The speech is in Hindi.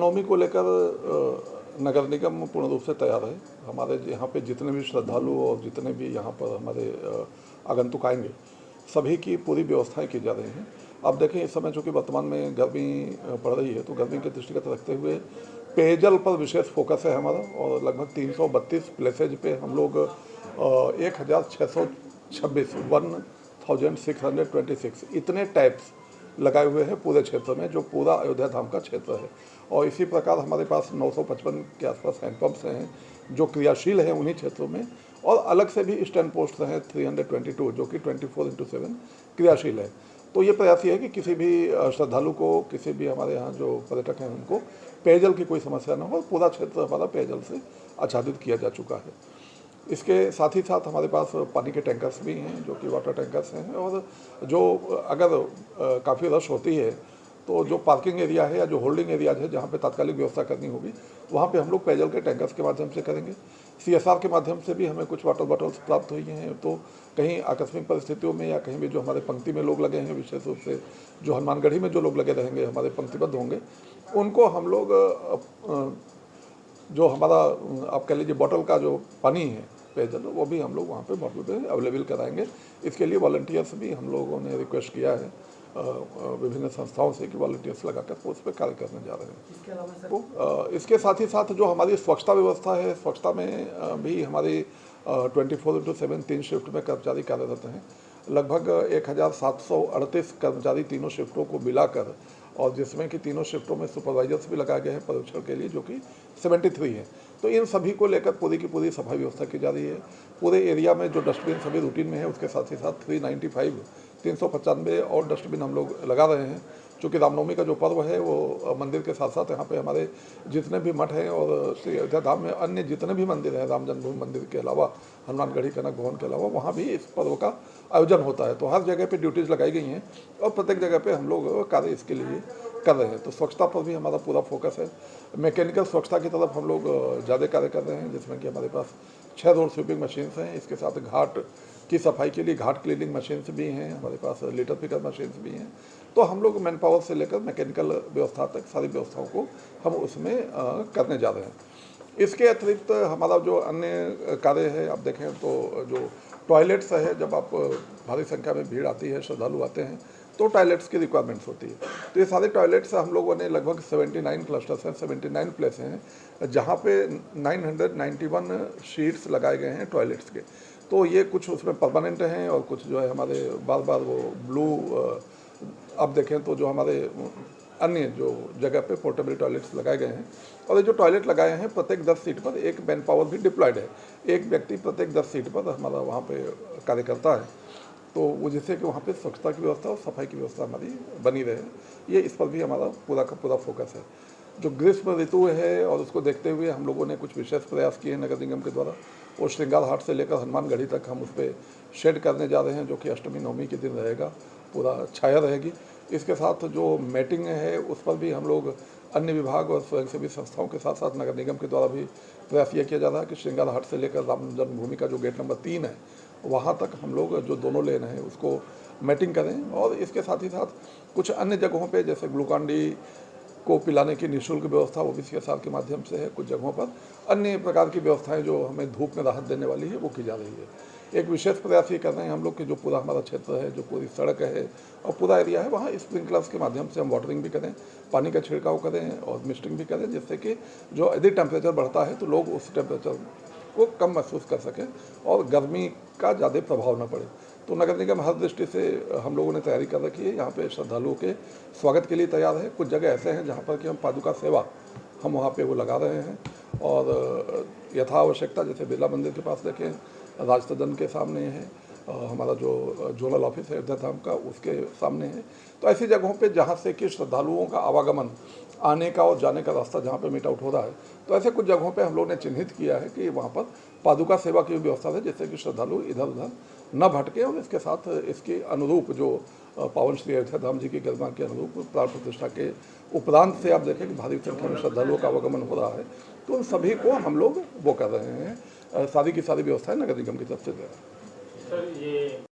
रामनवमी को लेकर नगर निगम पूर्ण रूप से तैयार है। हमारे यहाँ पे जितने भी श्रद्धालु और जितने भी यहाँ पर हमारे आगंतुक आएंगे, सभी की पूरी व्यवस्थाएं की जा रही हैं। अब देखें, इस समय चूँकि वर्तमान में गर्मी पड़ रही है, तो गर्मी के दृष्टिगत रखते हुए पेयजल पर विशेष फोकस है हमारा, और लगभग 332 प्लेसेज पे हम लोग 1626 इतने टैप्स लगाए हुए हैं पूरे क्षेत्र में, जो पूरा अयोध्या धाम का क्षेत्र है। और इसी प्रकार हमारे पास 955 के आसपास हैंडपम्प्स हैं जो क्रियाशील हैं उन्हीं क्षेत्रों में, और अलग से भी स्टैंड पोस्ट हैं 322 जो कि 24/7 क्रियाशील है। तो ये प्रयास ये है कि किसी भी श्रद्धालु को, किसी भी हमारे यहाँ जो पर्यटक हैं उनको पेयजल की कोई समस्या न हो। पूरा क्षेत्र हमारा पेयजल से आच्छादित किया जा चुका है। इसके साथ ही साथ हमारे पास पानी के टैंकर्स भी हैं जो कि वाटर टैंकर्स हैं, और जो अगर काफ़ी रश होती है तो जो पार्किंग एरिया है या जो होल्डिंग एरियाज है जहाँ पे तात्कालिक व्यवस्था करनी होगी, वहाँ पे हम लोग पेयजल के टैंकर्स के माध्यम से करेंगे। CSR के माध्यम से भी हमें कुछ वाटर बॉटल्स प्राप्त हुई हैं, तो कहीं आकस्मिक परिस्थितियों में या कहीं भी जो हमारे पंक्ति में लोग लगे हैं, विशेष रूप से जो हनुमानगढ़ी में जो लोग लगे रहेंगे, हमारे पंक्तिबद्ध होंगे, उनको हम लोग जो हमारा आप कह लीजिए बॉटल का जो पानी है पेयजल, वो भी हम लोग वहाँ पे बॉटल पे अवेलेबल कराएंगे। इसके लिए वॉलंटियर्स भी हम लोगों ने रिक्वेस्ट किया है विभिन्न संस्थाओं से कि वॉलंटियर्स लगाकर उस पर कार्य करने जा रहे हैं। इसके साथ ही साथ जो हमारी स्वच्छता व्यवस्था है, स्वच्छता में भी हमारी 24/7 3 शिफ्ट में कर्मचारी कार्यरत हैं। लगभग 1738 कर्मचारी तीनों शिफ्टों को मिलाकर, और जिसमें कि तीनों शिफ्टों में सुपरवाइजर्स भी लगाए गए हैं पर्यवेक्षण के लिए, जो कि 73 हैं। तो इन सभी को लेकर पूरी की पूरी सफाई व्यवस्था की जा रही है। पूरे एरिया में जो डस्टबिन सभी रूटीन में है, उसके साथ ही साथ 395 और डस्टबिन हम लोग लगा रहे हैं। चूँकि रामनवमी का जो पर्व है वो मंदिर के साथ साथ यहाँ पे हमारे जितने भी मठ हैं और श्री अयोध्या धाम में अन्य जितने भी मंदिर हैं, राम जन्मभूमि मंदिर के अलावा, हनुमानगढ़ी कनक भवन के अलावा, वहाँ भी इस पर्व का आयोजन होता है। तो हर जगह पे ड्यूटीज़ लगाई गई हैं और प्रत्येक जगह पे हम लोग कार्य इसके लिए कर रहे हैं। तो स्वच्छता पर भी हमारा पूरा फोकस है। मैकेनिकल स्वच्छता की तरफ हम लोग ज़्यादा कार्य कर रहे हैं, जिसमें कि हमारे पास 6 रोड स्वीपिंग मशीन्स हैं। इसके साथ घाट की सफाई के लिए घाट क्लीनिंग मशीन्स भी हैं, हमारे पास लीटर पिकर मशीन्स भी हैं। तो हम लोग मैन पावर से लेकर मैकेनिकल व्यवस्था तक सारी व्यवस्थाओं को हम उसमें करने जा रहे हैं। इसके अतिरिक्त हमारा जो अन्य कार्य है, आप देखें तो जो टॉयलेट्स है, जब आप भारी संख्या में भीड़ आती है, श्रद्धालु आते हैं, तो टॉयलेट्स की रिक्वायरमेंट्स होती है। तो ये सारे टॉयलेट्स हम लोगों ने लगभग 79 क्लस्टर्स हैं, 79 प्लेस हैं, जहाँ पे 991 शीट्स लगाए गए हैं टॉयलेट्स के। तो ये कुछ उसमें परमानेंट हैं और कुछ जो है हमारे बार बार वो ब्लू, अब देखें तो जो हमारे अन्य जो जगह पे पोर्टेबल टॉयलेट्स लगाए गए हैं। और ये जो टॉयलेट लगाए हैं, प्रत्येक 10 सीट पर एक मैन पावर भी डिप्लॉयड है। एक व्यक्ति प्रत्येक 10 सीट पर हमारा वहाँ पे कार्य करता है, तो वो जिससे कि वहाँ पे स्वच्छता की व्यवस्था और सफाई की व्यवस्था हमारी बनी रहे। ये इस पर भी हमारा पूरा का पूरा फोकस है। जो ग्रीष्म ऋतु है और उसको देखते हुए हम लोगों ने कुछ विशेष प्रयास किए हैं नगर निगम के द्वारा। वो श्रृंगार हाट से लेकर हनुमानगढ़ी तक हम उस पर शेड करने जा रहे हैं, जो कि अष्टमी नवमी के दिन रहेगा, पूरा छाया रहेगी। इसके साथ जो मैटिंग है उस पर भी हम लोग अन्य विभाग और स्वयंसेवी संस्थाओं के साथ साथ नगर निगम के द्वारा भी प्रयास ये किया जा रहा है कि श्रृंगार हाट से लेकर राम जन्मभूमि का जो गेट नंबर 3 है, वहाँ तक हम लोग जो दोनों लेन हैं उसको मैटिंग करें। और इसके साथ ही साथ कुछ अन्य जगहों पे, जैसे ग्लूकान-डी को पिलाने की निःशुल्क व्यवस्था वो भी CSR के माध्यम से है। कुछ जगहों पर अन्य प्रकार की व्यवस्थाएं जो हमें धूप में राहत देने वाली है वो की जा रही है। एक विशेष प्रयास ये कर रहे हैं हम लोग कि जो पूरा हमारा क्षेत्र है, जो पूरी सड़क है और पूरा एरिया है, वहाँ स्प्रिंकलर्स के माध्यम से हम वाटरिंग भी करें, पानी का छिड़काव करें और मिस्टिंग भी करें, जिससे कि जो यदि टेम्परेचर बढ़ता है तो लोग उस टेम्परेचर को कम महसूस कर सकें और गर्मी का ज़्यादा प्रभाव न पड़े। तो नगर निगम हर दृष्टि से हम लोगों ने तैयारी कर रखी है। यहाँ पे श्रद्धालुओं के स्वागत के लिए तैयार है। कुछ जगह ऐसे हैं जहाँ पर कि हम पादुका सेवा हम वहाँ पे वो लगा रहे हैं, और यथा आवश्यकता जैसे बिरला मंदिर के पास देखें, राज सदन के सामने है, हमारा जो जोनल ऑफिस है अयोध्या धाम का, उसके सामने है। तो ऐसी जगहों पे जहाँ से कि श्रद्धालुओं का आवागमन, आने का और जाने का रास्ता जहाँ पे मीट आउट हो रहा है, तो ऐसे कुछ जगहों पे हम लोग ने चिन्हित किया है कि वहाँ पर पादुका सेवा की व्यवस्था है, जिससे कि श्रद्धालु इधर उधर न भटके। और इसके साथ इसके अनुरूप जो पावन श्री अयोध्या धाम जी की गरिमा के अनुरूप प्राण प्रतिष्ठा के उपरांत से आप देखें कि भारी संख्या में श्रद्धालुओं का आवागमन हो रहा है, तो उन सभी को हम लोग वो कर रहे हैं। सारी की सारी व्यवस्थाएं नगर निगम की तरफ से दे रहे हैं।